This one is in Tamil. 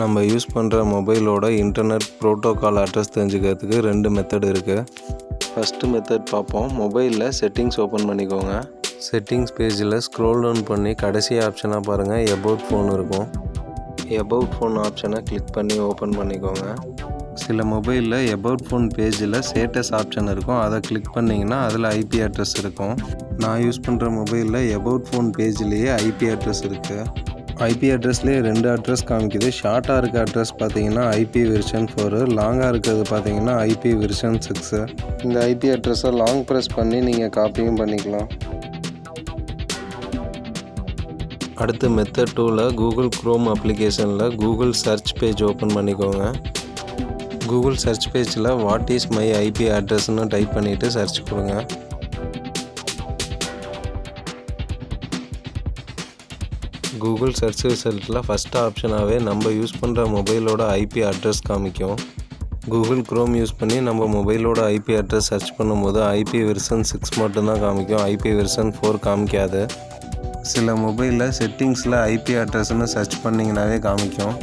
நம்ம யூஸ் பண்ணுற மொபைலோட இன்டர்நெட் ப்ரோட்டோகால் அட்ரஸ் தெரிஞ்சுக்கிறதுக்கு 2 மெத்தட் இருக்குது. ஃபஸ்ட்டு மெத்தட் பார்ப்போம். மொபைலில் செட்டிங்ஸ் ஓப்பன் பண்ணிக்கோங்க. செட்டிங்ஸ் பேஜில் ஸ்க்ரோல் டவுன் பண்ணி கடைசி ஆப்ஷனாக பாருங்கள், எபவுட் ஃபோன் இருக்கும். எபவுட் ஃபோன் ஆப்ஷனை கிளிக் பண்ணி ஓப்பன் பண்ணிக்கோங்க. சில மொபைலில் எபவுட் ஃபோன் பேஜில் ஸ்டேட்டஸ் ஆப்ஷன் இருக்கும். அதை கிளிக் பண்ணிங்கன்னா அதில் ஐபி அட்ரஸ் இருக்கும். நான் யூஸ் பண்ணுற மொபைலில் எபவுட் ஃபோன் பேஜ்லேயே ஐபி அட்ரஸ் இருக்குது. ஐபி அட்ரஸ்லேயே 2 அட்ரஸ் காமிக்குது. ஷார்ட்டாக இருக்க அட்ரஸ் பார்த்தீங்கன்னா ஐபி வெர்ஷன் 4, லாங்காக இருக்கிறது பார்த்தீங்கன்னா ஐபி வெர்ஷன் 6. இந்த ஐபி அட்ரஸை லாங் ப்ரெஸ் பண்ணி நீங்கள் காப்பியும் பண்ணிக்கலாம். அடுத்து மெத்தட் 2ல் கூகுள் குரோம் அப்ளிகேஷனில் கூகுள் சர்ச் பேஜ் ஓப்பன் பண்ணிக்கோங்க. கூகுள் சர்ச் பேஜில் வாட் இஸ் மை ஐபி அட்ரஸ்ன்னு டைப் பண்ணிவிட்டு சர்ச் கொடுங்க. கூகுள் சர்ச் ரிசல்ட்டில் ஃபஸ்ட் ஆப்ஷனாகவே நம்ம யூஸ் பண்ணுற மொபைலோட ஐபி அட்ரஸ் காமிக்கும். கூகுள் குரோம் யூஸ் பண்ணி நம்ம மொபைலோட ஐபி அட்ரஸ் சர்ச் பண்ணும்போது ஐபி வெர்ஷன் 6 மட்டும்தான் காமிக்கும், ஐபி வெர்ஷன் 4 காமிக்காது. சில மொபைலில் செட்டிங்ஸில் ஐபி அட்ரஸ்ன்னு சர்ச் பண்ணிங்கனாவே காமிக்கும்.